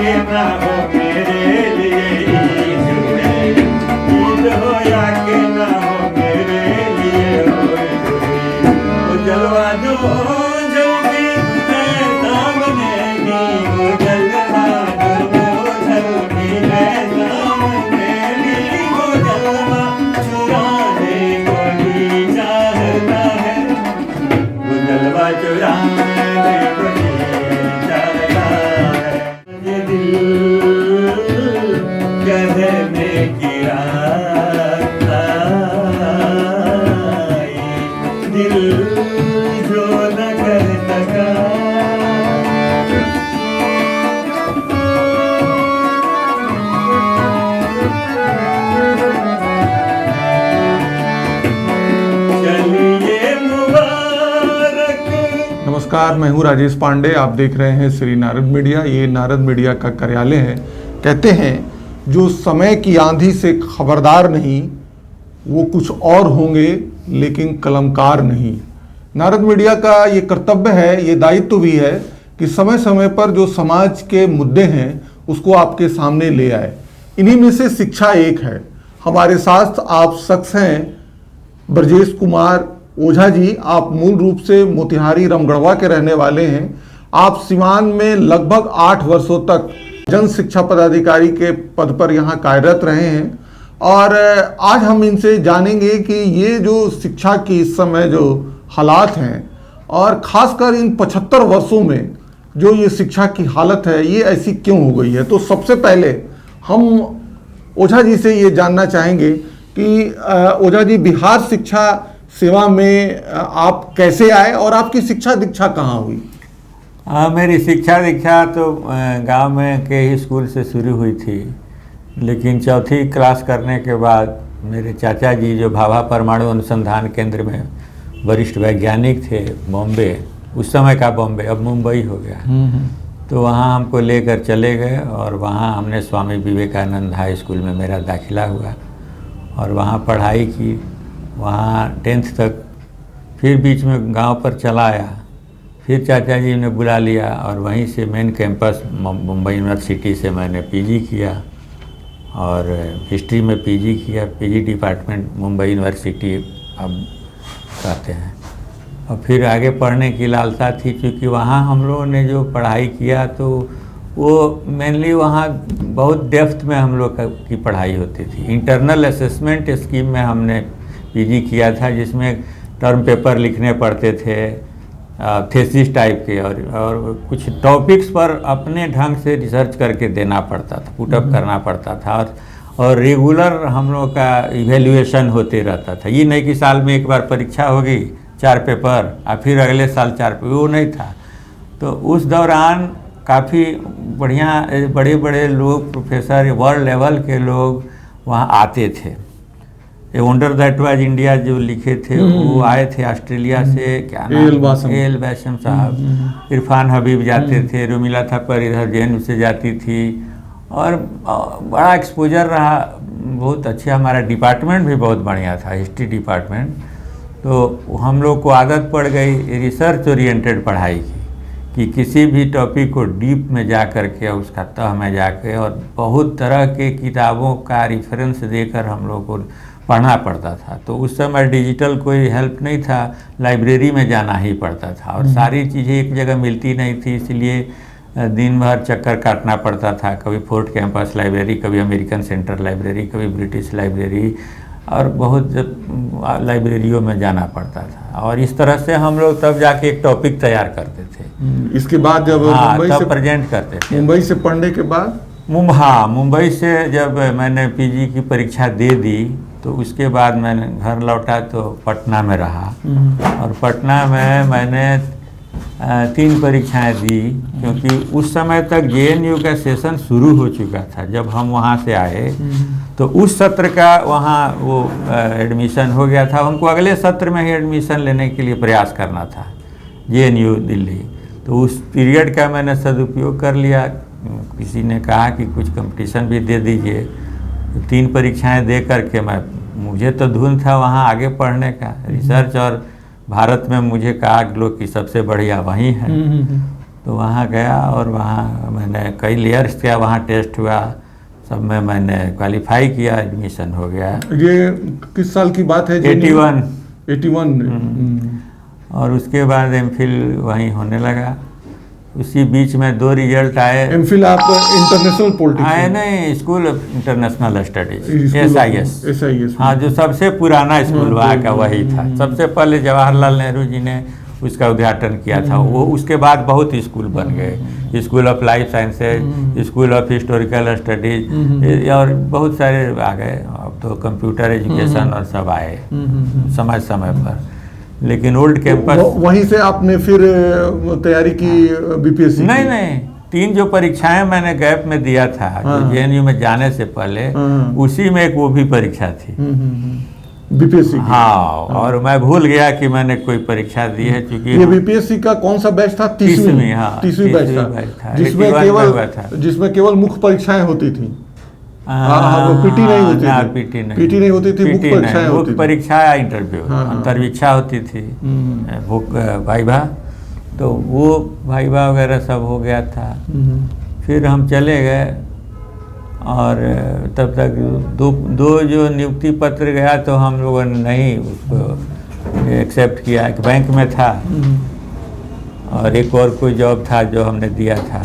के ना हो मेरे लिए ईद है, ईद हो या के ना हो मेरे लिए हो ईद हुई। वो जलवा जो जल्दी है सामने नी, वो जलवा जो जल्दी है सामने नी, वो जलवा चुराने को ही चाहता है, वो जलवा चुराने को ही चाहता है। ये दिल कहने की रात आई, दिल जो न कर सका। चलिए मुबारक। नमस्कार, मैं हूँ राजेश पांडे। आप देख रहे हैं श्री नारद मीडिया। ये नारद मीडिया का कार्यालय है। कहते हैं जो समय की आंधी से खबरदार नहीं, वो कुछ और होंगे लेकिन कलमकार नहीं। नारद मीडिया का ये कर्तव्य है, ये दायित्व भी है कि समय समय पर जो समाज के मुद्दे हैं उसको आपके सामने ले आए। इन्हीं में से शिक्षा एक है। हमारे साथ आप शख्स हैं ब्रजेश कुमार ओझा जी। आप मूल रूप से मोतिहारी रामगढ़वा के रहने वाले हैं। आप सिवान में लगभग 8 वर्षों तक जन शिक्षा पदाधिकारी के पद पर यहाँ कार्यरत रहे हैं और आज हम इनसे जानेंगे कि ये जो शिक्षा की इस समय जो हालात हैं और ख़ासकर इन 75 वर्षों में जो ये शिक्षा की हालत है ये ऐसी क्यों हो गई है। तो सबसे पहले हम ओझा जी से ये जानना चाहेंगे कि ओझा जी, बिहार शिक्षा सेवा में आप कैसे आए और आपकी शिक्षा दीक्षा कहाँ हुई? मेरी शिक्षा दीक्षा तो गांव में के ही स्कूल से शुरू हुई थी, लेकिन चौथी क्लास करने के बाद मेरे चाचा जी जो भाभा परमाणु अनुसंधान केंद्र में वरिष्ठ वैज्ञानिक थे, बॉम्बे, उस समय का बॉम्बे, अब मुंबई हो गया, तो वहाँ हमको लेकर चले गए और वहाँ हमने स्वामी विवेकानंद हाई स्कूल में मेरा दाखिला हुआ और वहाँ पढ़ाई की, वहाँ 10th तक। फिर बीच में गांव पर चला आया, फिर चाचा जी ने बुला लिया और वहीं से मेन कैंपस मुंबई यूनिवर्सिटी से मैंने पीजी किया और हिस्ट्री में पीजी किया। पीजी डिपार्टमेंट मुंबई यूनिवर्सिटी अब कहते हैं। और फिर आगे पढ़ने की लालसा थी, क्योंकि वहाँ हम लोगों ने जो पढ़ाई किया तो वो मेनली वहाँ बहुत डेप्थ में हम लोग की पढ़ाई होती थी। इंटरनल असेसमेंट स्कीम में हमने पीजी किया था, जिसमें टर्म पेपर लिखने पड़ते थे, थेसिस टाइप के, और कुछ टॉपिक्स पर अपने ढंग से रिसर्च करके देना पड़ता था, पुटअप करना पड़ता था और रेगुलर हम लोग का इवेल्युएशन होते रहता था। ये नहीं कि साल में एक बार परीक्षा होगी 4 पेपर और फिर अगले साल 4 पेपर, वो नहीं था। तो उस दौरान काफ़ी बढ़िया बड़े बड़े लोग, प्रोफेसर, वर्ल्ड लेवल के लोग वहाँ आते थे। A wonder that was India जो लिखे थे वो आए थे ऑस्ट्रेलिया से, क्या नाम, एल बैशम साहब, इरफान हबीब जाते थे, रुमिला थप्पर इधर जैन से जाती थी और बड़ा एक्सपोजर रहा, बहुत अच्छा। हमारा डिपार्टमेंट भी बहुत बढ़िया था, हिस्ट्री डिपार्टमेंट। तो हम लोग को आदत पड़ गई रिसर्च ओरिएंटेड पढ़ाई की, कि किसी भी टॉपिक को डीप में जा कर के उसका तह में जाके और बहुत तरह के किताबों का रेफरेंस देकर हम लोग को पढ़ना पड़ता था। तो उस समय डिजिटल कोई हेल्प नहीं था, लाइब्रेरी में जाना ही पड़ता था और सारी चीज़ें एक जगह मिलती नहीं थी, इसलिए दिन भर चक्कर काटना पड़ता था। कभी फोर्ट कैंपस लाइब्रेरी, कभी अमेरिकन सेंटर लाइब्रेरी, कभी ब्रिटिश लाइब्रेरी, और बहुत लाइब्रेरियों में जाना पड़ता था। और इस तरह से हम लोग तब जाके एक टॉपिक तैयार करते थे। इसके बाद जब मुंबई से प्रेजेंट करते थे, मुंबई से पढ़ने के बाद मुंबई से जब मैंने पीजी की परीक्षा दे दी तो उसके बाद मैंने घर लौटा तो पटना में रहा और पटना में मैंने 3 परीक्षाएं दी, क्योंकि उस समय तक जेएनयू का सेशन शुरू हो चुका था। जब हम वहाँ से आए तो उस सत्र का वहाँ वो एडमिशन हो गया था, हमको अगले सत्र में ही एडमिशन लेने के लिए प्रयास करना था जेएनयू दिल्ली। तो उस पीरियड का मैंने सदुपयोग कर लिया। किसी ने कहा कि कुछ कंपटीशन भी दे दीजिए, 3 परीक्षाएं दे करके मुझे तो धुन था वहाँ आगे पढ़ने का, रिसर्च, और भारत में मुझे कहा लोग कि सबसे बढ़िया वहीं है। तो वहाँ गया और वहाँ मैंने कई लेयर्स किया, वहाँ टेस्ट हुआ, सब में मैंने क्वालिफाई किया, एडमिशन हो गया। ये किस साल की बात है? 81। 81 में। और उसके बाद एमफिल वहीं होने लगा। उसी बीच में 2 रिजल्ट आए। एमफिल आप इंटरनेशनल पॉलिटिक्स आए नहीं, school of international studies, SIS। हाँ, जो सबसे पुराना स्कूल वहाँ का वही था। सबसे पहले जवाहरलाल नेहरू जी ने उसका उद्घाटन किया था। वो उसके बाद बहुत स्कूल बन गए, school of life sciences, school of historical studies, और बहुत सारे आ गए। अब तो कंप्यूटर एजुकेशन और सब आए समय समय पर। लेकिन ओल्ड कैंपस, वहीं से आपने फिर तैयारी की BPSC? नहीं, 3 जो परीक्षाएं मैंने गैप में दिया था, जो JNU में जाने से पहले, उसी में एक वो भी परीक्षा थी BPSC। हाँ, और मैं भूल गया कि मैंने कोई परीक्षा दी है, क्योंकि ये BPSC का कौन सा बैच था? 30वीं। हाँ, 30वीं बैच था, जिसमें केवल मुख्य परीक्षाएं होती थी। पीटी नहीं होती थी। पीटी नहीं होती थी, मुख्य परीक्षाएं होती थी। परीक्षा या इंटरव्यू, अंतर्वीक्षा होती थी, वाइवा। तो वो वाइवा वगैरह सब हो गया था। फिर हम चले गए, और तब तक दो जो नियुक्ति पत्र गया तो हम लोगों ने नहीं उसको एक्सेप्ट किया। एक बैंक में था और एक और कोई जॉब था जो हमने दिया था,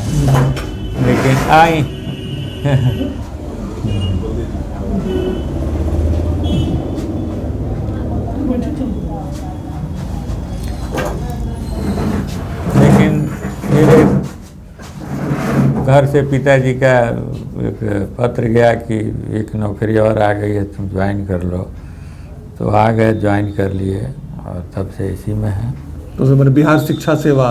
लेकिन आई लेकिन मेरे घर से पिताजी का एक पत्र गया कि एक नौकरी और आ गई है, तुम ज्वाइन कर लो। तो आ गए, ज्वाइन कर लिए, और तब से इसी में है। तो मैंने बिहार शिक्षा सेवा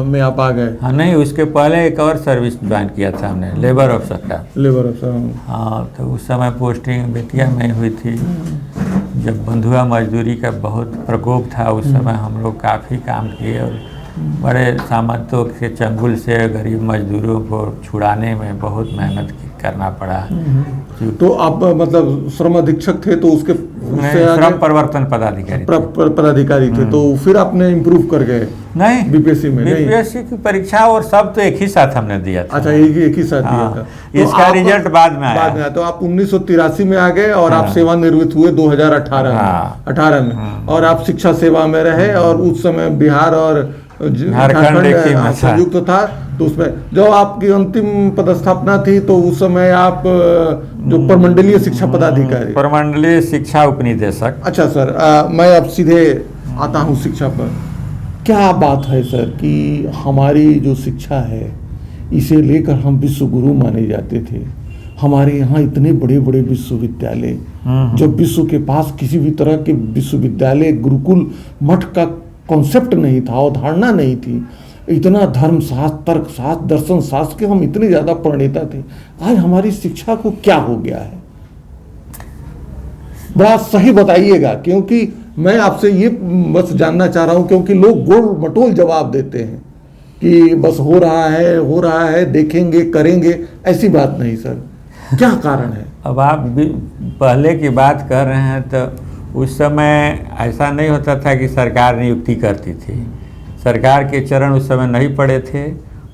में आप आ गए? हाँ, नहीं, उसके पहले एक और सर्विस ज्वाइन किया था हमने, लेबर ऑफिसर का। Labour officer. हाँ, तो उस समय पोस्टिंग बेतिया में हुई थी, जब बंधुआ मजदूरी का बहुत प्रकोप था। उस समय हम लोग काफ़ी काम किए, और बड़े सामर्थ्यों के चंगुल से गरीब मजदूरों को छुड़ाने में बहुत मेहनत करना पड़ा। तो आप मतलब श्रम अधीक्षक थे, तो उसके श्रम प्रवर्तन पदाधिकारी थे, तो फिर आपने इम्प्रूव कर गए? नहीं, BPSC में BPSC की परीक्षा और सब तो एक ही साथ हमने दिया था। अच्छा, एक ही साथ दिया था। तो इसका रिजल्ट बाद में आया। तो आप 1983 में आ गए, और आप सेवानिवृत्त हुए 2018 में, और आप शिक्षा सेवा में रहे। और उस समय बिहार और झारखंड संयुक्त था, तो उसमें जो आपकी अंतिम पदस्थापना थी, तो उस समय आप जो प्रमंडलीय शिक्षा पदाधिकारी, प्रमंडलीय शिक्षा उपनिदेशक। अच्छा सर, मैं अब सीधे आता हूँ शिक्षा पर। क्या बात है सर कि हमारी जो शिक्षा है, इसे लेकर हम विश्व गुरु माने जाते थे। हमारे यहाँ इतने बड़े बड़े विश्वविद्यालय, जब विश्व के पास किसी भी तरह के विश्वविद्यालय, गुरुकुल मठ का कॉन्सेप्ट नहीं था, अवधारणा नहीं थी, इतना धर्मशास्त्र, तर्कशास्त्र, दर्शन शास्त्र के हम इतने ज़्यादा प्रणेता थे। आज हमारी शिक्षा को क्या हो गया है? बड़ा सही बताइएगा, क्योंकि मैं आपसे ये बस जानना चाह रहा हूँ, क्योंकि लोग गोल मटोल जवाब देते हैं कि बस हो रहा है, देखेंगे, करेंगे। ऐसी बात नहीं सर, क्या कारण है? अब आप पहले की बात कर रहे हैं, तो उस समय ऐसा नहीं होता था कि सरकार नियुक्ति करती थी। सरकार के चरण उस समय नहीं पड़े थे।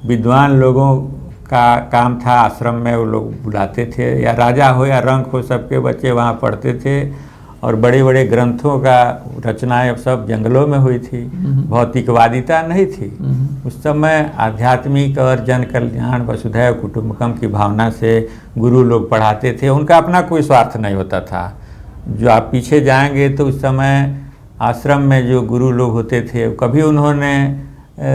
विद्वान लोगों का काम था, आश्रम में वो लोग बुलाते थे, या राजा हो या रंक हो, सबके बच्चे वहाँ पढ़ते थे। और बड़े बड़े ग्रंथों का रचनाएं सब जंगलों में हुई थी, भौतिकवादिता नहीं थी। उस समय आध्यात्मिक और जन कल्याण, वसुधैव कुटुंबकम की भावना से गुरु लोग पढ़ाते थे। उनका अपना कोई स्वार्थ नहीं होता था। जो आप पीछे जाएंगे तो उस समय आश्रम में जो गुरु लोग होते थे, कभी उन्होंने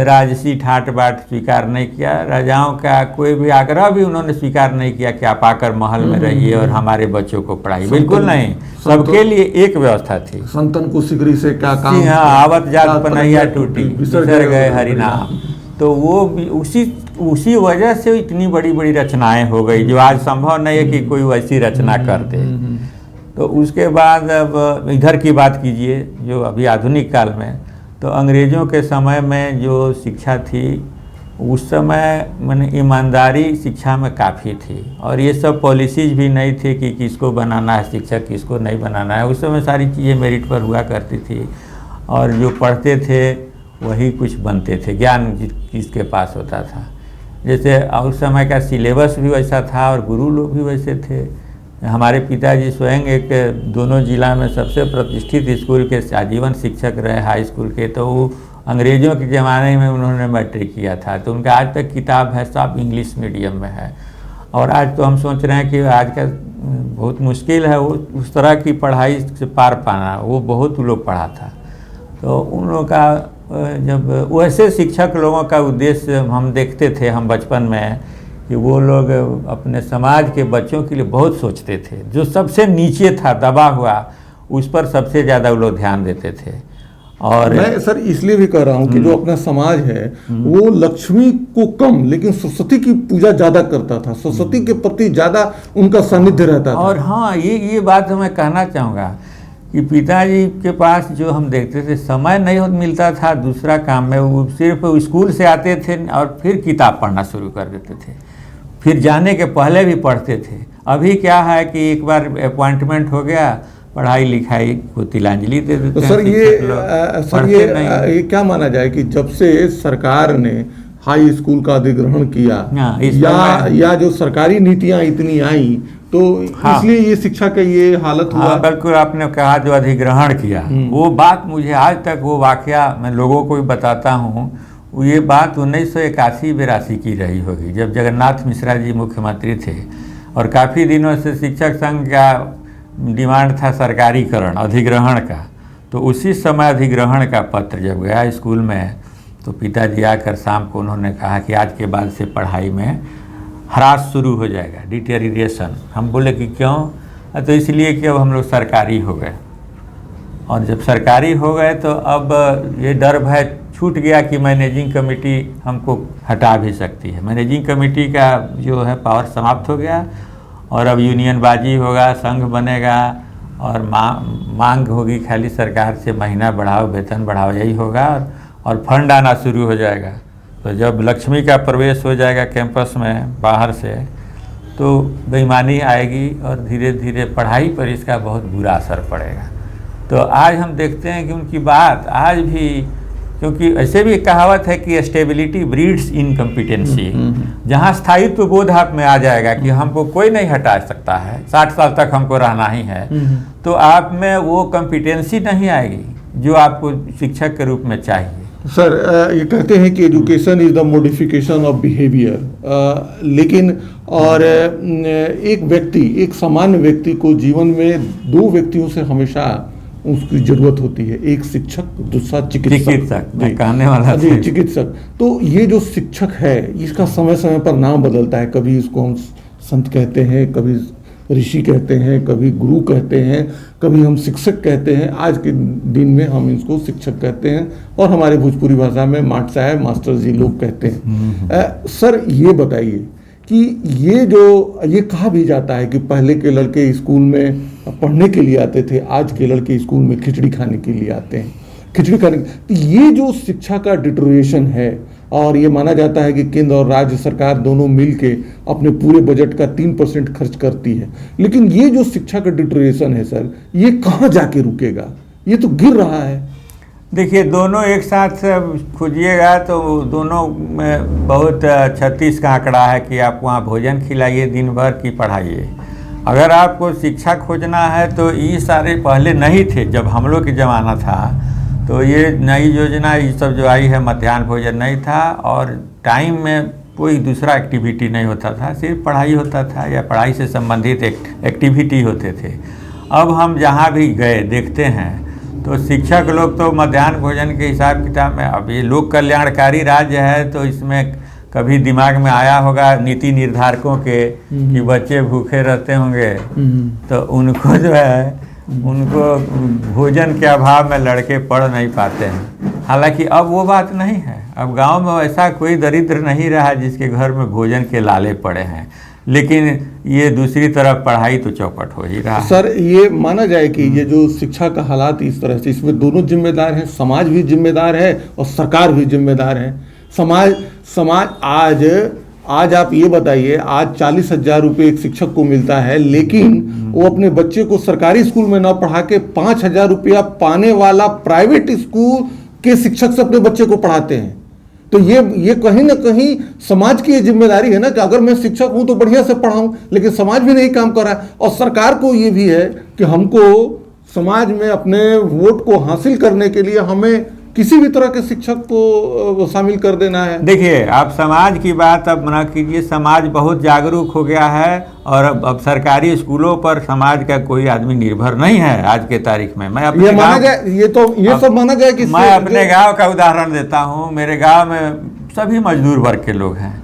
राजसी ठाट बाट स्वीकार नहीं किया। राजाओं का कोई भी आग्रह भी उन्होंने स्वीकार नहीं किया कि आप आकर महल में रहिए और हमारे बच्चों को पढ़ाइए, बिल्कुल नहीं। सबके लिए एक व्यवस्था थी। संतन को सिगरी से क्या काम, हाँ, आवत जात पनैया टूटी, बिसर गए हरिनाम। तो वो उसी वजह से इतनी बड़ी बड़ी रचनाएं हो गई, जो आज संभव नहीं है कि कोई वैसी रचना कर दे। तो उसके बाद अब इधर की बात कीजिए, जो अभी आधुनिक काल में, तो अंग्रेज़ों के समय में जो शिक्षा थी, उस समय मैंने ईमानदारी शिक्षा में काफ़ी थी, और ये सब पॉलिसीज भी नहीं थे कि किसको बनाना है शिक्षक, किसको नहीं बनाना है। उस समय सारी चीज़ें मेरिट पर हुआ करती थी, और जो पढ़ते थे वही कुछ बनते थे, ज्ञान जिसके पास होता था। जैसे उस समय का सिलेबस भी वैसा था और गुरु लोग भी वैसे थे। हमारे पिताजी स्वयं एक दोनों जिला में सबसे प्रतिष्ठित स्कूल के आजीवन शिक्षक रहे, हाई स्कूल के। तो वो अंग्रेज़ों के ज़माने में उन्होंने मैट्रिक किया था, तो उनका आज तक किताब है, सब इंग्लिश मीडियम में है। और आज तो हम सोच रहे हैं कि आज का बहुत मुश्किल है वो उस तरह की पढ़ाई से पार पाना, वो बहुत लोग पढ़ा था। तो उन लोगों का जब वैसे शिक्षक लोगों का उद्देश्य हम देखते थे हम बचपन में कि वो लोग अपने समाज के बच्चों के लिए बहुत सोचते थे। जो सबसे नीचे था दबा हुआ, उस पर सबसे ज़्यादा वो लोग ध्यान देते थे। और मैं सर इसलिए भी कह रहा हूँ कि जो अपना समाज है वो लक्ष्मी को कम लेकिन सरस्वती की पूजा ज़्यादा करता था, सरस्वती के प्रति ज़्यादा उनका सानिध्य रहता था। और हाँ, ये बात मैं कहना चाहूँगा कि पिताजी के पास जो हम देखते थे समय नहीं मिलता था दूसरा काम में, वो सिर्फ स्कूल से आते थे और फिर किताब पढ़ना शुरू कर देते थे, फिर जाने के पहले भी पढ़ते थे। अभी क्या है कि एक बार अपॉइंटमेंट हो गया, पढ़ाई लिखाई को तिलांजलि दे देते हैं। सर ये क्या माना जाए कि जब से सरकार ने हाई स्कूल का अधिग्रहण किया या जो सरकारी नीतियां इतनी आई तो इसलिए ये शिक्षा का ये हालत हुआ। बिल्कुल आपने कहा जो अधिग्रहण किया, वो बात मुझे आज तक वो वाकया मैं लोगों को भी बताता हूँ। ये बात 1981-82 की रही होगी, जब जगन्नाथ मिश्रा जी मुख्यमंत्री थे और काफ़ी दिनों से शिक्षक संघ का डिमांड था सरकारीकरण, अधिग्रहण का। तो उसी समय अधिग्रहण का पत्र जब गया स्कूल में तो पिताजी आकर शाम को उन्होंने कहा कि आज के बाद से पढ़ाई में ह्रास शुरू हो जाएगा, डिटेरिएशन। हम बोले कि क्यों? तो इसलिए कि अब हम लोग सरकारी हो गए, और जब सरकारी हो गए तो अब ये डर भय छूट गया कि मैनेजिंग कमेटी हमको हटा भी सकती है। मैनेजिंग कमेटी का जो है पावर समाप्त हो गया और अब यूनियनबाजी होगा, संघ बनेगा और मांग होगी खाली सरकार से, महीना बढ़ाओ, वेतन बढ़ाओ, यही होगा और फंड आना शुरू हो जाएगा। तो जब लक्ष्मी का प्रवेश हो जाएगा कैंपस में बाहर से तो बेईमानी आएगी और धीरे धीरे पढ़ाई पर इसका बहुत बुरा असर पड़ेगा। तो आज हम देखते हैं कि उनकी बात आज भी, क्योंकि ऐसे भी कहावत है कि स्टेबिलिटी ब्रीड्स इनकम्पिटेंसी, जहाँ स्थायित्व बोध आप में आ जाएगा कि हमको कोई नहीं हटा सकता है, 60 साल तक हमको रहना ही है, तो आप में वो कम्पिटेंसी नहीं आएगी जो आपको शिक्षक के रूप में चाहिए। सर ये कहते हैं कि education is the modification of behaviour, लेकिन और एक व्यक्ति, एक सामान्य व्यक्ति को जीवन में दो व्यक्तियों से हमेशा उसकी जरूरत होती है, एक शिक्षक, दूसरा चिकित्सक। कहने वाला जी, चिकित्सक। तो ये जो शिक्षक है इसका समय समय पर नाम बदलता है, कभी इसको हम संत कहते हैं, कभी ऋषि कहते हैं, कभी गुरु कहते हैं, कभी हम शिक्षक कहते हैं। आज के दिन में हम इसको शिक्षक कहते हैं और हमारे भोजपुरी भाषा में माट साहब, मास्टर जी लोग कहते हैं। सर ये बताइए कि ये कहा भी जाता है कि पहले के लड़के स्कूल में पढ़ने के लिए आते थे, आज के लड़के स्कूल में खिचड़ी खाने के लिए आते हैं, खिचड़ी खाने। तो ये जो शिक्षा का डिटोरेशन है, और ये माना जाता है कि केंद्र और राज्य सरकार दोनों मिलके अपने पूरे बजट का 3% खर्च करती है, लेकिन ये जो शिक्षा का डिटोरेशन है सर, ये कहाँ जाके रुकेगा? ये तो गिर रहा है। देखिए, दोनों एक साथ खोजिएगा तो दोनों में बहुत 36 का आंकड़ा है कि आप वहाँ भोजन खिलाइए दिन भर की पढ़ाइए। अगर आपको शिक्षा खोजना है तो ये सारे पहले नहीं थे, जब हम लोग के ज़माना था तो ये नई योजना ये सब जो आई है, मध्याह्न भोजन नहीं था और टाइम में कोई दूसरा एक्टिविटी नहीं होता था, सिर्फ पढ़ाई होता था या पढ़ाई से संबंधित एक्टिविटी होते थे। अब हम जहाँ भी गए देखते हैं तो शिक्षक लोग तो मध्याह्न भोजन के हिसाब किताब में, अब ये लोक कल्याणकारी राज्य है तो इसमें कभी दिमाग में आया होगा नीति निर्धारकों के कि बच्चे भूखे रहते होंगे तो उनको जो है उनको भोजन के अभाव में लड़के पढ़ नहीं पाते हैं। हालांकि अब वो बात नहीं है, अब गांव में ऐसा कोई दरिद्र नहीं रहा जिसके घर में भोजन के लाले पड़े हैं, लेकिन ये दूसरी तरफ पढ़ाई तो चौपट हो ही रहा है। सर ये माना जाए कि ये जो शिक्षा का हालात इस तरह से, इसमें दोनों जिम्मेदार हैं, समाज भी जिम्मेदार है और सरकार भी जिम्मेदार है। समाज आज आप ये बताइए, आज 40,000 रुपये एक शिक्षक को मिलता है, लेकिन वो अपने बच्चे को सरकारी स्कूल में ना पढ़ा के 5,000 रुपया पाने वाला प्राइवेट स्कूल के शिक्षक से अपने बच्चे को पढ़ाते हैं। तो ये कहीं ना कहीं समाज की ये जिम्मेदारी है ना कि अगर मैं शिक्षक हूं तो बढ़िया से पढ़ाऊं, लेकिन समाज भी नहीं काम कर रहा है। और सरकार को ये भी है कि हमको समाज में अपने वोट को हासिल करने के लिए हमें किसी भी तरह के शिक्षक को शामिल कर देना है। देखिए, आप समाज की बात अब ना कीजिए, समाज बहुत जागरूक हो गया है और अब सरकारी स्कूलों पर समाज का कोई आदमी निर्भर नहीं है आज के तारीख में। मैं अपने माना जाए, ये सब माना जाए कि मैं अपने गांव का उदाहरण देता हूं। मेरे गांव में सभी मजदूर वर्ग के लोग हैं,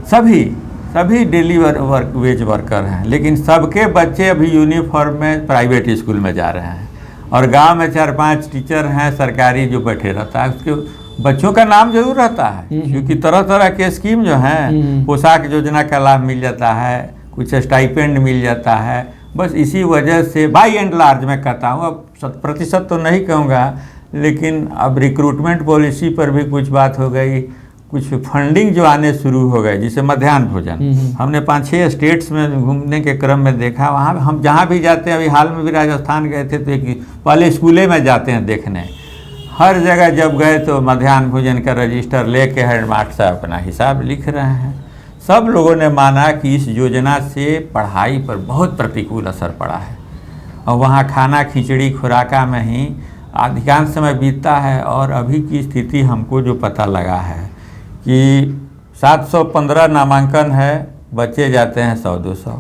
सभी डेली वेज वर्कर हैं, लेकिन सबके बच्चे अभी यूनिफॉर्म में प्राइवेट स्कूल में जा रहे हैं। और गांव में 4-5 टीचर हैं सरकारी जो बैठे रहता है, उसके बच्चों का नाम जरूर रहता है, क्योंकि तरह तरह के स्कीम जो हैं, पोशाक योजना का लाभ मिल जाता है, कुछ स्टाइपेंड मिल जाता है। बस इसी वजह से बाई एंड लार्ज मैं कहता हूँ, अब 100% तो नहीं कहूँगा, लेकिन अब रिक्रूटमेंट पॉलिसी पर भी कुछ बात हो गई, कुछ फंडिंग जो आने शुरू हो गए, जिसे मध्याह्न भोजन। हमने 5-6 स्टेट्स में घूमने के क्रम में देखा, वहाँ हम जहाँ भी जाते हैं, अभी हाल में भी राजस्थान गए थे, तो एक पहले स्कूले में जाते हैं देखने, हर जगह जब गए तो मध्याह्न भोजन का रजिस्टर लेके हेडमास्टर साहब अपना हिसाब लिख रहे हैं। सब लोगों ने माना कि इस योजना से पढ़ाई पर बहुत प्रतिकूल असर पड़ा है और वहाँ खाना खिचड़ी खुराका में ही अधिकांश समय बीतता है। और अभी की स्थिति हमको जो पता लगा है कि 715 नामांकन है, बच्चे जाते हैं 100-200,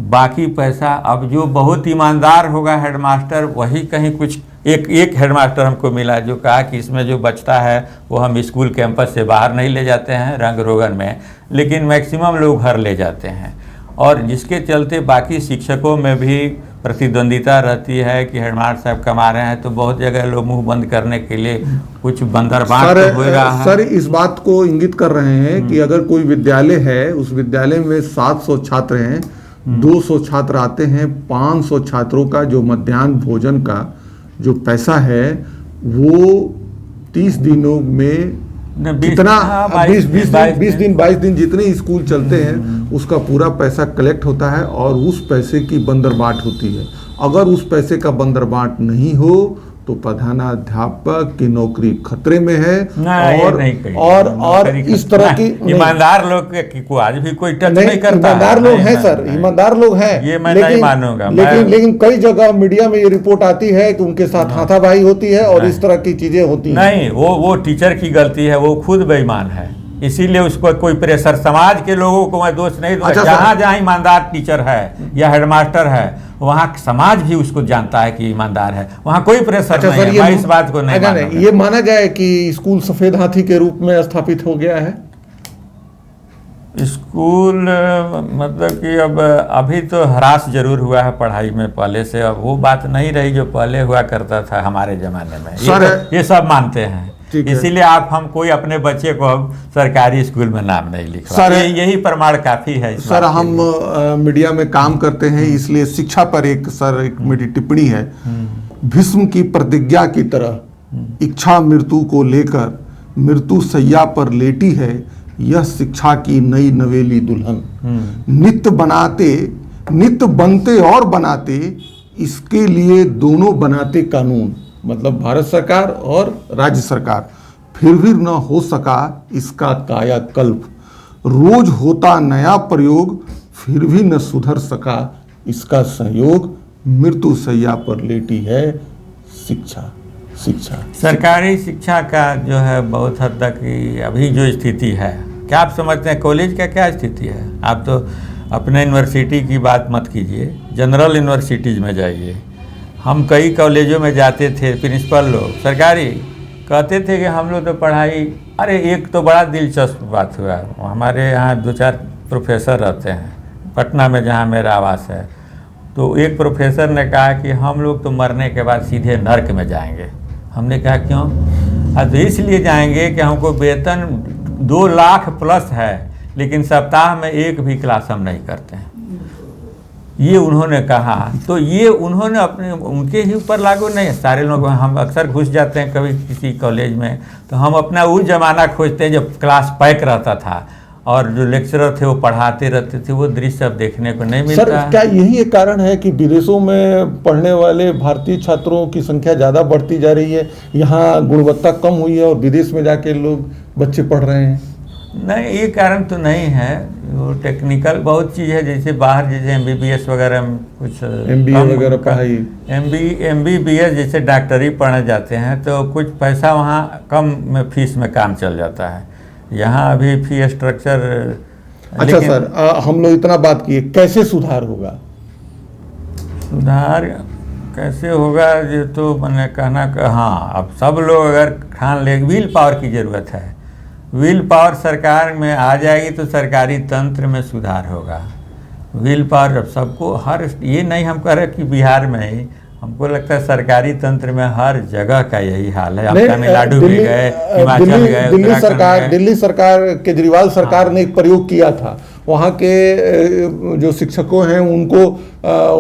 बाकी पैसा अब जो बहुत ईमानदार होगा हेडमास्टर, वही कहीं कुछ एक हेडमास्टर हमको मिला जो कहा कि इसमें जो बचता है वो हम स्कूल कैंपस से बाहर नहीं ले जाते हैं रंग रोगन में, लेकिन मैक्सिमम लोग घर ले जाते हैं। और जिसके चलते बाकी शिक्षकों में भी प्रतिद्वंदिता रहती है कि हेडमास्टर साहब कमा रहे हैं, तो बहुत जगह लोग मुंह बंद करने के लिए कुछ बंदरबांट हो रहा है। सर इस बात को इंगित कर रहे हैं कि अगर कोई विद्यालय है, उस विद्यालय में 700 छात्र हैं, 200 छात्र आते हैं, 500 छात्रों का जो मध्याह्न भोजन का जो पैसा है वो 30 दिनों में कितना 22 दिन जितने स्कूल चलते हैं उसका पूरा पैसा कलेक्ट होता है और उस पैसे की बंदरबाट होती है। अगर उस पैसे का बंदरबाट नहीं हो तो प्रधानाध्यापक की नौकरी खतरे में है। और इस तरह की ईमानदार लोग को आज भी कोई टच नहीं करता। ईमानदार लोग हैं सर, ईमानदार लोग हैं, ये मैं नहीं मानूंगा। लेकिन कई जगह मीडिया में ये रिपोर्ट आती है कि उनके साथ हाथापाई होती है और इस तरह की चीजें होती हैं। नहीं, वो टीचर की गलती है, वो खुद बेईमान है, इसीलिए उसको कोई प्रेशर, समाज के लोगों को मैं दोष नहीं दूंगा। जहाँ ईमानदार टीचर है या हेडमास्टर है वहाँ समाज भी उसको जानता है कि ईमानदार है, वहाँ कोई प्रेशर नहीं है। मैं इस बात को नहीं मानूंगा। ये माना जाए कि स्कूल सफेद हाथी के रूप में स्थापित हो गया है। स्कूल मतलब कि अब अभी तो ह्रास जरूर हुआ है पढ़ाई में पहले से, अब वो बात नहीं रही जो पहले हुआ करता था हमारे जमाने में। ये सब मानते हैं, इसीलिए हम कोई अपने बच्चे को अब सरकारी स्कूल में नाम नहीं लिखवा। सर यही प्रमाण काफी है। सर हम मीडिया में काम करते हैं, इसलिए शिक्षा पर एक मेरी टिप्पणी है। भीष्म की प्रतिज्ञा की तरह इच्छा मृत्यु को लेकर मृत्यु सैया पर लेटी है, यह शिक्षा की नई नवेली दुल्हन। नित्य बनते और बनाते, इसके लिए दोनों बनाते कानून, मतलब भारत सरकार और राज्य सरकार, फिर भी न हो सका इसका कायाकल्प। रोज होता नया प्रयोग, फिर भी न सुधर सका इसका सहयोग। मृत्यु सैया पर लेटी है शिक्षा। सरकारी शिक्षा का जो है बहुत हद तक अभी जो स्थिति है, क्या आप समझते हैं कॉलेज का क्या स्थिति है? आप तो अपने यूनिवर्सिटी की बात मत कीजिए, जनरल यूनिवर्सिटीज़ में जाइए। हम कई कॉलेजों में जाते थे, प्रिंसिपल लोग सरकारी कहते थे कि हम लोग तो पढ़ाई, अरे एक तो बड़ा दिलचस्प बात हुआ, हमारे यहाँ 2-4 प्रोफेसर रहते हैं पटना में जहाँ मेरा आवास है, तो एक प्रोफेसर ने कहा कि हम लोग तो मरने के बाद सीधे नर्क में जाएंगे। हमने कहा क्यों? तो इसलिए जाएंगे कि हमको वेतन 2 लाख प्लस है, लेकिन सप्ताह में एक भी क्लास हम नहीं करते हैं। ये उन्होंने कहा, तो ये उन्होंने अपने उनके ही ऊपर लागू नहीं है। सारे लोग, हम अक्सर घुस जाते हैं कभी किसी कॉलेज में, तो हम अपना वो ज़माना खोजते हैं जब क्लास पैक रहता था और जो लेक्चरर थे वो पढ़ाते रहते थे, वो दृश्य अब देखने को नहीं मिलता सर है। क्या यही एक कारण है कि विदेशों में पढ़ने वाले भारतीय छात्रों की संख्या ज़्यादा बढ़ती जा रही है, यहाँ गुणवत्ता कम हुई है और विदेश में जाके लोग बच्चे पढ़ रहे हैं? नहीं, ये कारण तो नहीं है। वो टेक्निकल बहुत चीज़ है, जैसे बाहर जैसे MBBS वगैरह में कुछ MBA वगैरह पढ़ाई, MBBS जैसे डॉक्टरी पढ़ने जाते हैं तो कुछ पैसा वहाँ कम में फीस में काम चल जाता है। यहाँ अभी फी स्ट्रक्चर। अच्छा सर, हम लोग इतना बात किए, कैसे सुधार होगा? सुधार कैसे होगा ये तो मैंने कहना हाँ, अब सब लोग अगर ठान ले, व्हील पावर की ज़रूरत है। व्हील पावर सरकार में आ जाएगी तो सरकारी तंत्र में सुधार होगा। व्हील पावर अब सबको, हर ये नहीं हम कह रहे कि बिहार में ही, हमको लगता है सरकारी तंत्र में हर जगह का यही हाल है। अब तमिलनाडु भी गए, हिमाचल गए, दिल्ली सरकार केजरीवाल सरकार ने एक प्रयोग किया था। वहाँ के जो शिक्षकों हैं उनको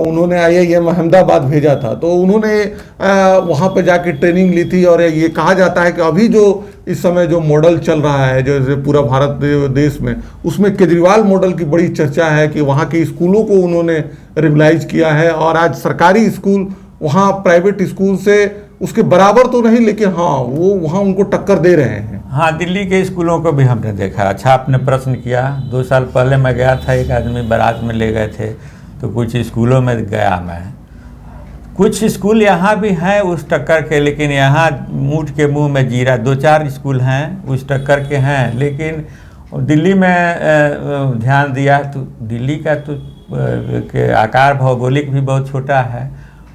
उन्होंने IIM अहमदाबाद भेजा था, तो उन्होंने वहाँ पर जाके ट्रेनिंग ली थी। और ये कहा जाता है कि अभी जो इस समय जो मॉडल चल रहा है जैसे पूरा भारत देश में, उसमें केजरीवाल मॉडल की बड़ी चर्चा है कि वहाँ के स्कूलों को उन्होंने रिवलाइज किया है। और आज सरकारी स्कूल वहाँ प्राइवेट स्कूल से उसके बराबर तो नहीं, लेकिन हाँ वो वहाँ उनको टक्कर दे रहे हैं। हाँ, दिल्ली के स्कूलों को भी हमने देखा। अच्छा आपने प्रश्न किया। 2 साल पहले मैं गया था, एक आदमी बारात में ले गए थे, तो कुछ स्कूलों में गया मैं। कुछ स्कूल यहाँ भी हैं उस टक्कर के, लेकिन यहाँ मूठ के मुंह में जीरा। 2-4 स्कूल हैं उस टक्कर के हैं, लेकिन दिल्ली में ध्यान दिया तो दिल्ली का तो के आकार भौगोलिक भी बहुत छोटा है,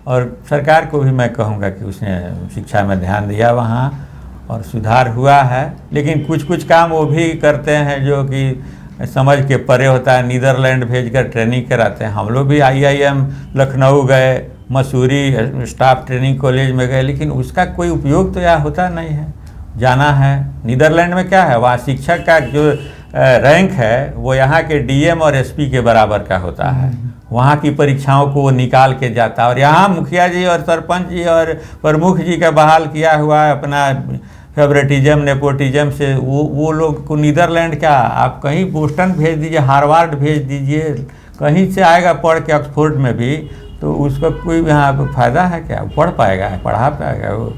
और सरकार को भी मैं कहूँगा कि उसने शिक्षा में ध्यान दिया वहाँ और सुधार हुआ है। लेकिन कुछ कुछ काम वो भी करते हैं जो कि समझ के परे होता है। नीदरलैंड भेजकर ट्रेनिंग कराते हैं। हम लोग भी IIM लखनऊ गए, मसूरी स्टाफ ट्रेनिंग कॉलेज में गए, लेकिन उसका कोई उपयोग तो यहाँ होता नहीं है। जाना है नीदरलैंड में, क्या है वहाँ शिक्षक का जो रैंक है वो यहाँ के DM और SP के बराबर का होता है। वहाँ की परीक्षाओं को वो निकाल के जाता है। और यहाँ मुखिया जी और सरपंच जी और प्रमुख जी का बहाल किया हुआ है अपना फेवरेटिज्म नेपोटिज्म से। वो लोग को नीदरलैंड क्या, आप कहीं बोस्टन भेज दीजिए, हार्वर्ड भेज दीजिए, कहीं से आएगा पढ़ के ऑक्सफोर्ड में भी, तो उसका कोई यहाँ पर फ़ायदा है क्या? पढ़ पाएगा, पढ़ा पाएगा वो?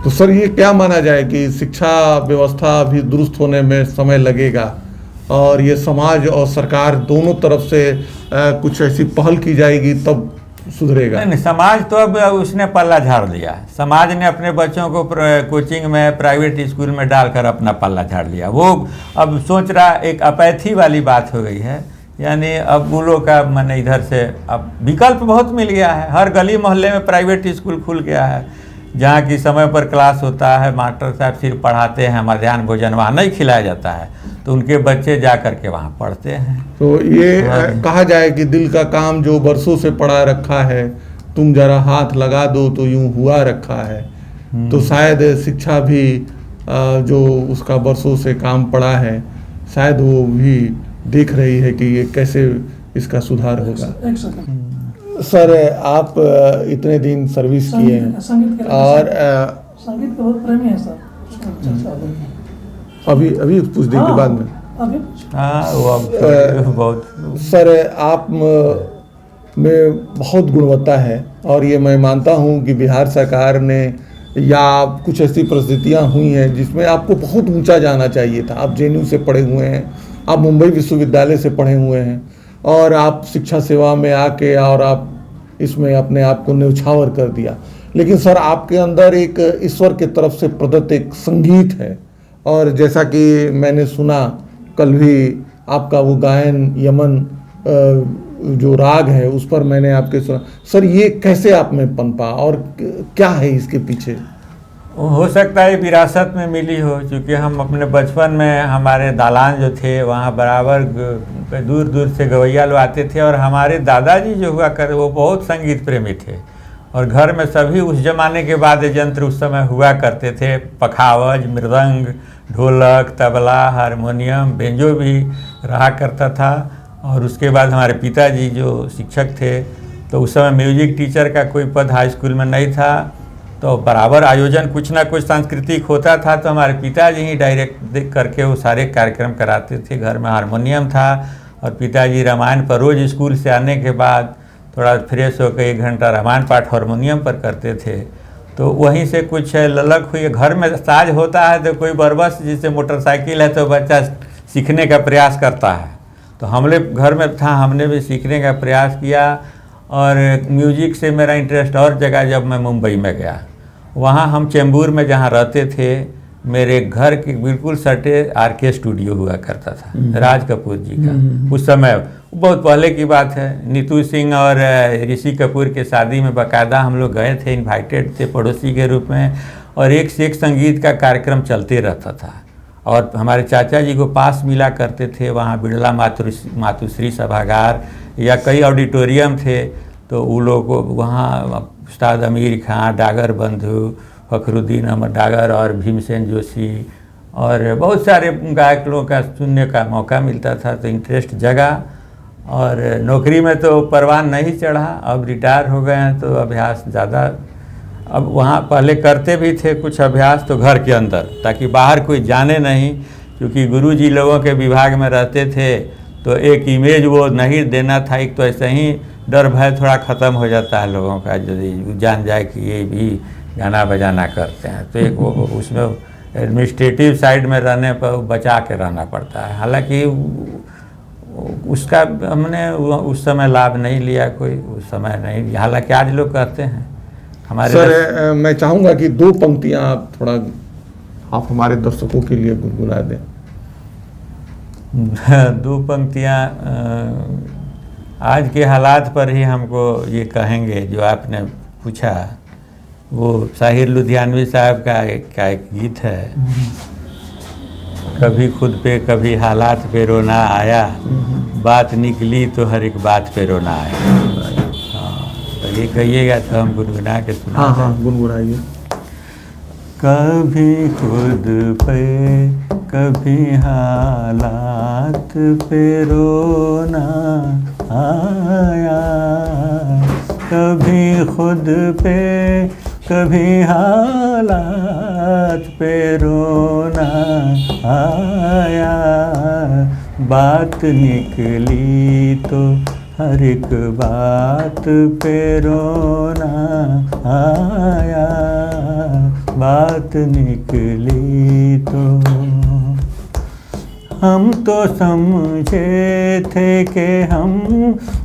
तो सर ये क्या माना जाए कि शिक्षा व्यवस्था अभी दुरुस्त होने में समय लगेगा और ये समाज और सरकार दोनों तरफ से कुछ ऐसी पहल की जाएगी तब सुधरेगा? नहीं, समाज तो अब उसने पल्ला झाड़ लिया। समाज ने अपने बच्चों को कोचिंग में प्राइवेट स्कूल में डालकर अपना पल्ला झाड़ लिया। वो अब सोच रहा, एक अपैथी वाली बात हो गई है। यानी अब बुलों का मन इधर से अब विकल्प बहुत मिल गया है। हर गली मोहल्ले में प्राइवेट स्कूल खुल गया है, जहाँ की समय पर क्लास होता है, मास्टर साहब सिर्फ पढ़ाते हैं, मध्याह्न भोजन वहाँ नहीं खिलाया जाता है, तो उनके बच्चे जा कर के वहाँ पढ़ते हैं। तो ये कहा जाए कि दिल का काम जो बरसों से पड़ा रखा है, तुम जरा हाथ लगा दो तो यूं हुआ रखा है। तो शायद शिक्षा भी जो उसका बरसों से काम पड़ा है, शायद वो भी देख रही है कि ये कैसे इसका सुधार होगा। सर आप इतने दिन सर्विस किए हैं और संगीत के बहुत प्रेमी है सर। अभी कुछ दिन के बाद में बहुत सर आप में बहुत गुणवत्ता है, और ये मैं मानता हूँ कि बिहार सरकार ने या कुछ ऐसी परिस्थितियाँ हुई हैं जिसमें आपको बहुत ऊंचा जाना चाहिए था। आप JNU से पढ़े हुए हैं, आप मुंबई विश्वविद्यालय से पढ़े हुए हैं, और आप शिक्षा सेवा में आके और आप इसमें अपने आप को न्यौछावर कर दिया। लेकिन सर आपके अंदर एक ईश्वर की तरफ से प्रदत्त एक संगीत है, और जैसा कि मैंने सुना कल भी आपका वो गायन यमन जो राग है उस पर मैंने आपके सुना। सर ये कैसे आप में पनपा और क्या है इसके पीछे? हो सकता है विरासत में मिली हो, क्योंकि हम अपने बचपन में हमारे दालान जो थे वहाँ बराबर दूर दूर से गवैया लोग आते थे, और हमारे दादाजी जो हुआ कर वो बहुत संगीत प्रेमी थे, और घर में सभी उस जमाने के वाद्य यंत्र उस समय हुआ करते थे। पखावज, मृदंग, ढोलक, तबला, हारमोनियम, बेंजो भी रहा करता था। और उसके बाद हमारे पिताजी जो शिक्षक थे, तो उस समय म्यूजिक टीचर का कोई पद हाई स्कूल में नहीं था, तो बराबर आयोजन कुछ ना कुछ सांस्कृतिक होता था, तो हमारे पिताजी ही डायरेक्ट देख करके वो सारे कार्यक्रम कराते थे। घर में हारमोनियम था और पिताजी रामायण पर रोज़ स्कूल से आने के बाद थोड़ा फ्रेश होकर 1 घंटा रामायण पाठ हारमोनियम पर करते थे। तो वहीं से कुछ ललक हुई। घर में साज होता है तो कोई बरबस, जैसे मोटरसाइकिल है तो बच्चा सीखने का प्रयास करता है, तो हमने घर में था, हमने भी सीखने का प्रयास किया। और म्यूजिक से मेरा इंटरेस्ट और जगह जब मैं मुंबई में गया। वहाँ हम चेंबूर में जहाँ रहते थे, मेरे घर के बिल्कुल सटे RK स्टूडियो हुआ करता था, राज कपूर जी का। उस समय बहुत पहले की बात है। नीतू सिंह और ऋषि कपूर के शादी में बाकायदा हम लोग गए थे, इनवाइटेड थे पड़ोसी के रूप में, और एक से एक संगीत का कार्यक्रम चलते रहता था। और हमारे चाचा जी को पास मिला करते थे वहाँ बिड़ला मातुश्री सभागार या कई ऑडिटोरियम थे, तो वो लोग वहाँ उस्ताद अमीर खां, डागर बंधु, फखरुद्दीन अहमद डागर और भीमसेन जोशी और बहुत सारे गायक लोगों का सुनने का मौका मिलता था। तो इंटरेस्ट जगा और नौकरी में तो परवान नहीं चढ़ा। अब रिटायर हो गए हैं तो अभ्यास ज़्यादा, अब वहाँ पहले करते भी थे कुछ अभ्यास तो घर के अंदर, ताकि बाहर कोई जाने नहीं, क्योंकि गुरुजी लोगों के विभाग में रहते थे तो एक इमेज वो नहीं देना था। एक तो ऐसे ही डर भय थोड़ा ख़त्म हो जाता है लोगों का, यदि जान जाए कि ये भी गाना बजाना करते हैं, तो एक वो उसमें एडमिनिस्ट्रेटिव साइड में रहने पर बचा के रहना पड़ता है। हालांकि उसका हमने उस समय लाभ नहीं लिया, कोई उस समय नहीं, हालांकि आज लोग कहते हैं हमारे। सर मैं चाहूँगा कि 2 पंक्तियाँ आप थोड़ा आप हमारे दर्शकों के लिए गुनगुना दें। 2 पंक्तियाँ आज के हालात पर ही हमको ये कहेंगे जो आपने पूछा। वो साहिर लुधियानवी साहब का एक गीत है, कभी खुद पे कभी हालात पे रोना आया, बात निकली तो हर एक बात पे रोना आया। हाँ, तो ये कहिएगा तो हम गुनगुना के सुना। हाँ गुनगुनाइए। कभी खुद पे कभी हालात पे रोना आया, कभी खुद पे कभी हालात पे रोना आया, बात निकली तो हर एक बात पे रोना आया, बात निकली तो। हम तो समझे थे कि हम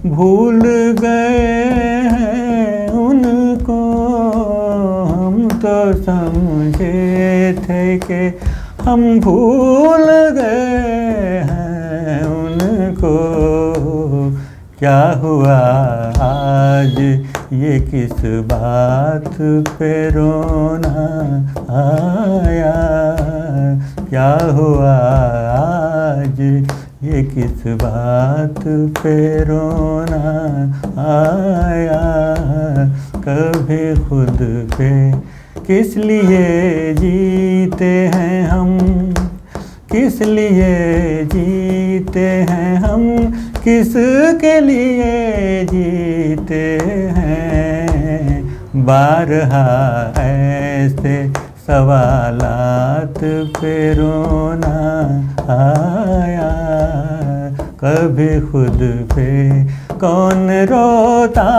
भूल गए हैं उनको, हम तो समझे थे कि हम भूल गए हैं उनको, क्या हुआ आज ये किस बात पे रोना आया, क्या हुआ आज ये किस बात पे रोना आया, कभी खुद पे किस लिए जीते हैं हम, किस लिए जीते हैं हम, किस के लिए जीते हैं, बारहा ऐसे सवालात पे रोना आया, कभी खुद पे कौन रोता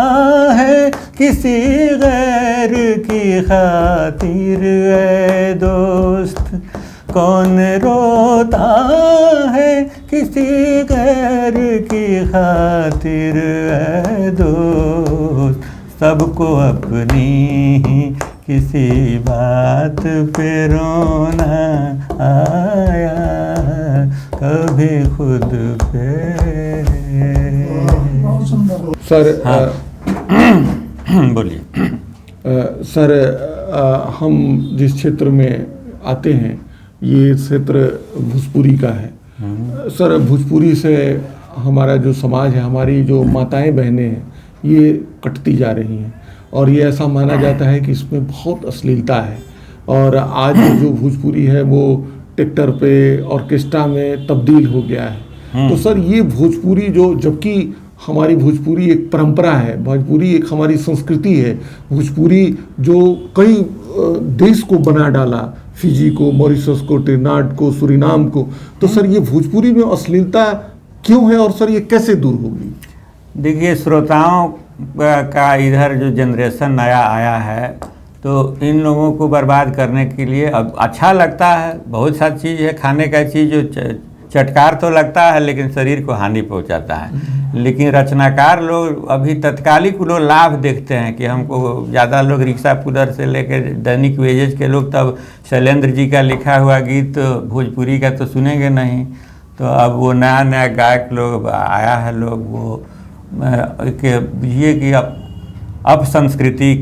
है किसी गैर की खातिर ऐ दोस्त, कौन रोता है किसी गैर की खातिर ऐ दोस्त, सबको अपनी ही किसी बात पे रोना आया, कभी खुद पे। बहुत सुंदर। सर बोलिए। सर हम जिस क्षेत्र में आते हैं ये क्षेत्र भोजपुरी का है। सर भोजपुरी से हमारा जो समाज है, हमारी जो माताएं बहनें हैं, ये कटती जा रही हैं और ये ऐसा माना जाता है कि इसमें बहुत अश्लीलता है। और आज जो भोजपुरी है वो टिकटर पे ऑर्केस्ट्रा में तब्दील हो गया है। तो सर ये भोजपुरी जो, जबकि हमारी भोजपुरी एक परंपरा है, भोजपुरी एक हमारी संस्कृति है। भोजपुरी जो कई देश को बना डाला, फिजी को, मॉरिशस को, ट्रिनिडाद को, सूरीनाम को। तो सर ये भोजपुरी में अश्लीलता क्यों है और सर ये कैसे दूर होगी? देखिए, श्रोताओं का इधर जो जनरेशन नया आया है तो इन लोगों को बर्बाद करने के लिए अब अच्छा लगता है, बहुत सा चीज़ है खाने का चीज़ जो चटकार तो लगता है लेकिन शरीर को हानि पहुंचाता है। लेकिन रचनाकार लोग अभी तत्कालिक लोग लाभ देखते हैं कि हमको ज़्यादा लोग रिक्शा पुदर से लेकर दैनिक वेजेज के लोग तब शैलेंद्र जी का लिखा हुआ गीत भोजपुरी का तो सुनेंगे नहीं। तो अब वो नया नया गायक लोग आया है, लोग वो ये कि अब संस्कृति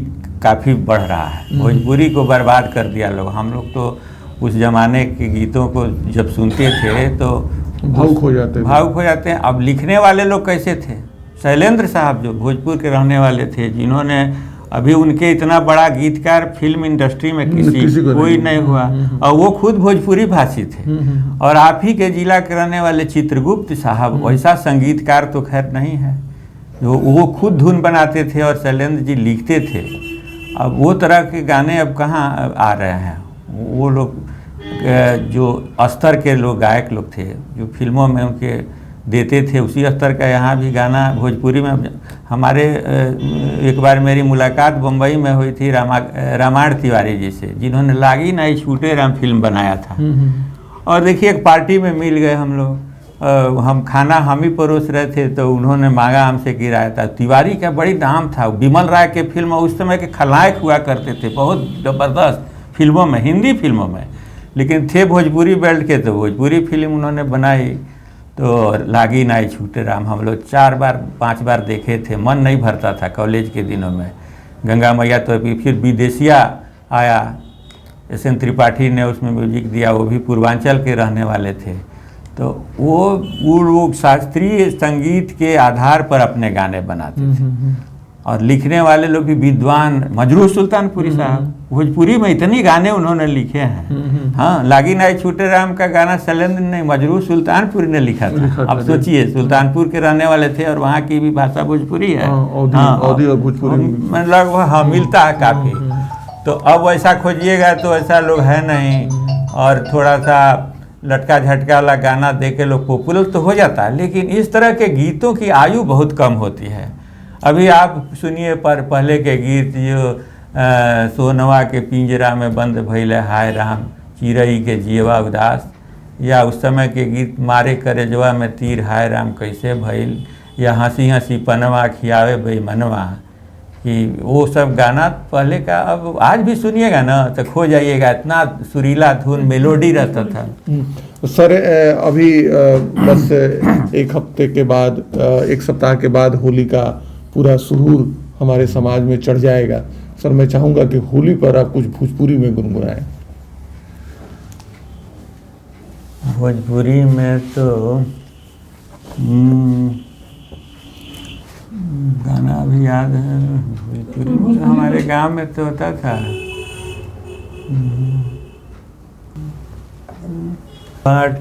काफ़ी बढ़ रहा है, भोजपुरी को बर्बाद कर दिया लोग। हम लोग तो उस ज़माने के गीतों को जब सुनते थे तो भावुक हो जाते हैं। अब लिखने वाले लोग कैसे थे? शैलेंद्र साहब जो भोजपुर के रहने वाले थे, जिन्होंने अभी उनके इतना बड़ा गीतकार फिल्म इंडस्ट्री में किसी कोई नहीं हुआ, और वो खुद भोजपुरी भाषी थे। और आप ही के जिला के रहने वाले चित्रगुप्त साहब, वैसा संगीतकार तो खैर नहीं है, वो खुद धुन बनाते थे और शैलेंद्र जी लिखते थे। अब वो तरह के गाने अब कहाँ आ रहे हैं? वो लोग जो स्तर के लोग गायक लोग थे जो फिल्मों में उनके देते थे, उसी स्तर का यहाँ भी गाना भोजपुरी में। हमारे एक बार मेरी मुलाकात बम्बई में हुई थी रामायण तिवारी जी से, जिन्होंने लागी नहीं छूटे राम फिल्म बनाया था। और देखिए, एक पार्टी में मिल गए हम लोग, हम खाना हम ही परोस रहे थे तो उन्होंने मांगा हमसे किराया था। तिवारी का बड़ी नाम था, विमल राय के फिल्म उस समय के खलनायक हुआ करते थे बहुत ज़बरदस्त फिल्मों में, हिंदी फिल्मों में, लेकिन थे भोजपुरी बेल्ट के, तो भोजपुरी फिल्म उन्होंने बनाई। तो लागी नाई छूटे राम हम लोग 4 बार 5 बार देखे थे, मन नहीं भरता था कॉलेज के दिनों में। गंगा मैया तो अभी फिर विदेशिया आया, एस.एन. त्रिपाठी ने उसमें म्यूजिक दिया, वो भी पूर्वांचल के रहने वाले थे। तो वो लोग शास्त्रीय संगीत के आधार पर अपने गाने बनाते थे। और लिखने वाले लोग भी विद्वान, मजरूह सुल्तानपुरी साहब, भोजपुरी में इतने गाने उन्होंने लिखे हैं। हाँ, लागी नाई छूटे राम का गाना शैलेंद्र ने, मजरूह सुल्तानपुरी ने लिखा था। अब सोचिए, सुल्तानपुर के रहने वाले थे और वहाँ की भी भाषा भोजपुरी है। मतलब हाँ, मिलता है काफ़ी। तो अब वैसा खोजिएगा तो ऐसा लोग है नहीं, और थोड़ा सा लटका झटका वाला गाना दे के लोग पॉपुलर तो हो जाता है, लेकिन इस तरह के गीतों की आयु बहुत कम होती है। अभी आप सुनिए पहले के गीत जो सोनवा के पिंजरा में बंद भइल हाय राम, चिड़ई के जियवा उदास, या उस समय के गीत मारे करेजवा में तीर हाय राम कैसे भइल, या हंसी हंसी पनवा खियावे बेमनवा, कि वो सब गाना पहले का अब आज भी सुनिएगा ना तो खो जाइएगा, इतना सुरीला धुन मेलोडी रहता था। सर अभी बस एक हफ्ते के बाद, एक सप्ताह के बाद होली का पूरा सुरूर हमारे समाज में चढ़ जाएगा। सर मैं चाहूँगा कि होली पर आप कुछ भोजपुरी में गुनगुनाएं। भोजपुरी में तो गाना भी याद है, भोजपुरी में तो हमारे गांव में तो होता था।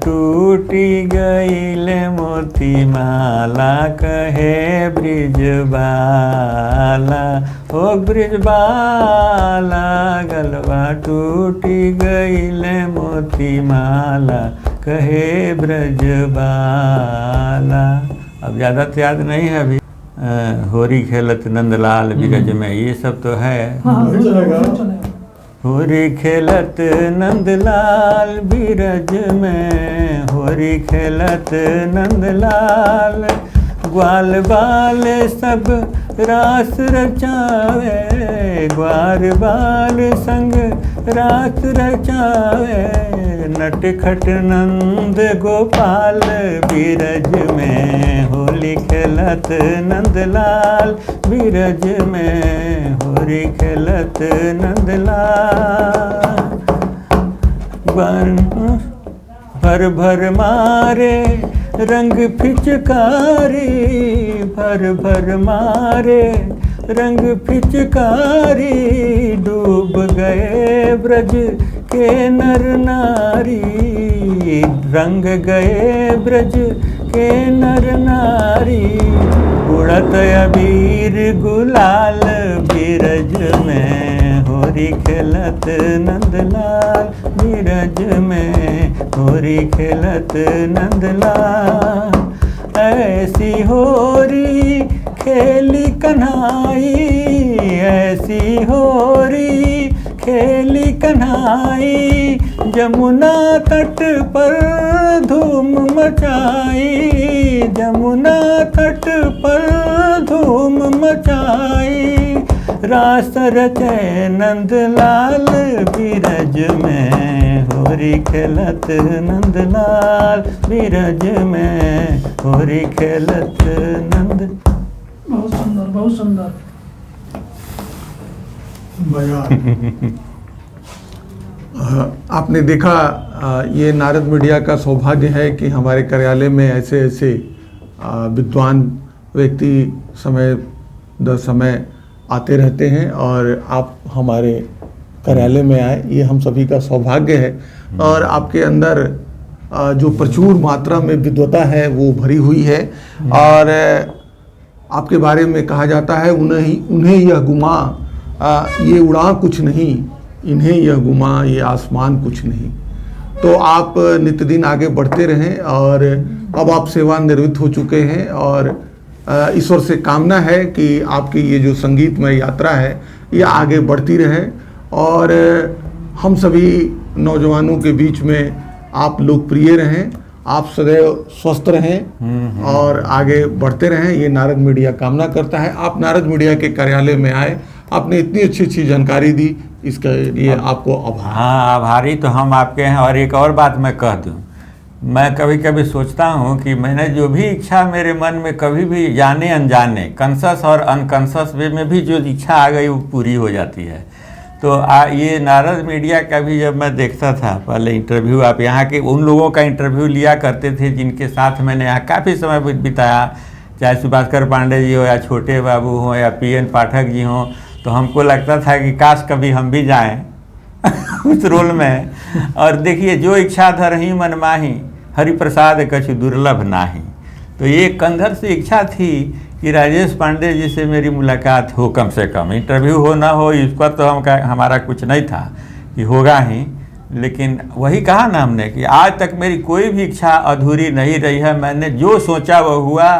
टूटी गईल मोती माला कहे ब्रिजबाला, ओ ब्रिजबाला गलवा टूटी गईल मोती माला कहे ब्रजबाला। अब ज़्यादा तो याद नहीं है अभी। होरी खेलत नंदलाल बिरज में, ये सब तो है। होरी खेलत नंदलाल बिरज में, होरी खेलत नंदलाल, ग्वाल बाल सब रास रचावे, ग्वार बाल संग रास रचावे, नटखट नंद गोपाल बिरज में, होली खेलत नंदलाल बिरज में, होली खेलत नंदलाल। भर भर मारे रंग पिचकारी, भर भर मारे रंग पिचकारी, डूब गए ब्रज के नर नारी, रंग गए ब्रज के नर नारी, उड़त अबीर गुलाल बीरज में, होरी खेलत नंदलाल बीरज में, होरी खेलत नंदलाल। ऐसी होरी खेली कन्हाई, ऐसी होरी खेली कन्हाई, जमुना तट पर धूम मचाई, जमुना तट पर धूम मचाई। रास रचे नंदलाल बीरज में, होरी खेलत नंदलाल बीरज में, होरी खेलत नंद। बहुत सुंदर, बहुत सुंदर। आपने देखा, ये नारद मीडिया का सौभाग्य है कि हमारे कार्यालय में ऐसे ऐसे विद्वान व्यक्ति समय दर समय आते रहते हैं और आप हमारे कार्यालय में आए, ये हम सभी का सौभाग्य है। और आपके अंदर जो प्रचुर मात्रा में विद्वता है वो भरी हुई है। और आपके बारे में कहा जाता है, उन्हें यह गुमा ये उड़ा कुछ नहीं, इन्हें यह गुमा ये आसमान कुछ नहीं। तो आप नित्य दिन आगे बढ़ते रहें और अब आप सेवानिवृत्त हो चुके हैं और ईश्वर से कामना है कि आपकी ये जो संगीतमय यात्रा है ये आगे बढ़ती रहे और हम सभी नौजवानों के बीच में आप लोकप्रिय रहें, आप सदैव स्वस्थ रहें और आगे बढ़ते रहें, ये नारद मीडिया कामना करता है। आप नारद मीडिया के कार्यालय में आए, आपने इतनी अच्छी अच्छी जानकारी दी, इसके लिए आपको आभार। हाँ, आभारी तो हम आपके हैं। और एक और बात मैं कह दूं, मैं कभी कभी सोचता हूँ कि मैंने जो भी इच्छा मेरे मन में कभी भी जाने अनजाने, कॉन्शस और अनकॉन्शस वे में भी जो इच्छा आ गई वो पूरी हो जाती है। तो ये नारद मीडिया का भी जब मैं देखता था पहले इंटरव्यू, आप यहाँ के उन लोगों का इंटरव्यू लिया करते थे जिनके साथ मैंने यहाँ काफ़ी समय बिताया, चाहे सुभाषकर पांडे जी हो या छोटे बाबू हो या PN पाठक जी हों, तो हमको लगता था कि काश कभी हम भी जाएं उस रोल में। और देखिए, जो इच्छा धरही मन माही, हरिप्रसाद कछु दुर्लभ नाही। तो ये कंधर से इच्छा थी कि राजेश पांडे जी से मेरी मुलाकात हो, कम से कम इंटरव्यू हो ना हो इसका तो हमारा कुछ नहीं था कि होगा ही, लेकिन वही कहा ना हमने कि आज तक मेरी कोई भी इच्छा अधूरी नहीं रही है। मैंने जो सोचा वो हुआ।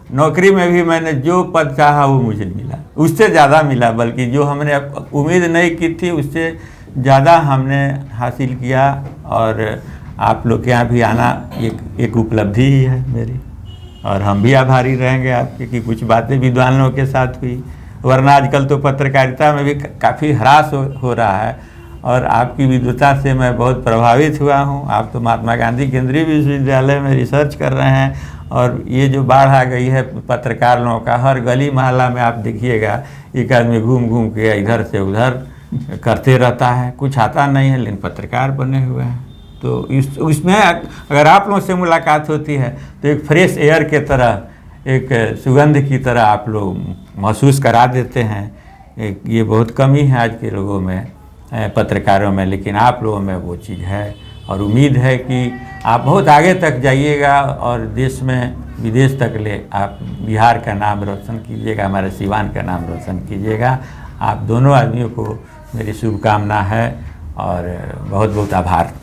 नौकरी में भी मैंने जो पद चाहा वो मुझे मिला, उससे ज़्यादा मिला, बल्कि जो हमने उम्मीद नहीं की थी उससे ज़्यादा हमने हासिल किया। और आप लोग के यहाँ भी आना एक उपलब्धि ही है मेरी, और हम भी आभारी रहेंगे आपके कि कुछ बातें विद्वान लोगों के साथ हुई, वरना आजकल तो पत्रकारिता में भी काफ़ी ह्रास हो रहा है। और आपकी विद्वता से मैं बहुत प्रभावित हुआ हूँ। आप तो महात्मा गांधी केंद्रीय विश्वविद्यालय में रिसर्च कर रहे हैं, और ये जो बाढ़ आ गई है पत्रकार लोगों का, हर गली मोहल्ला में आप देखिएगा एक आदमी घूम घूम के इधर से उधर करते रहता है, कुछ आता नहीं है लेकिन पत्रकार बने हुए हैं। तो इसमें अगर आप लोगों से मुलाकात होती है तो एक फ्रेश एयर के तरह, एक सुगंध की तरह आप लोग महसूस करा देते हैं। ये बहुत कमी है आज के लोगों में, पत्रकारों में, लेकिन आप लोगों में वो चीज़ है। और उम्मीद है कि आप बहुत आगे तक जाइएगा और देश में विदेश तक ले आप बिहार का नाम रोशन कीजिएगा, हमारे सिवान का नाम रोशन कीजिएगा। आप दोनों आदमियों को मेरी शुभकामना है और बहुत बहुत आभार।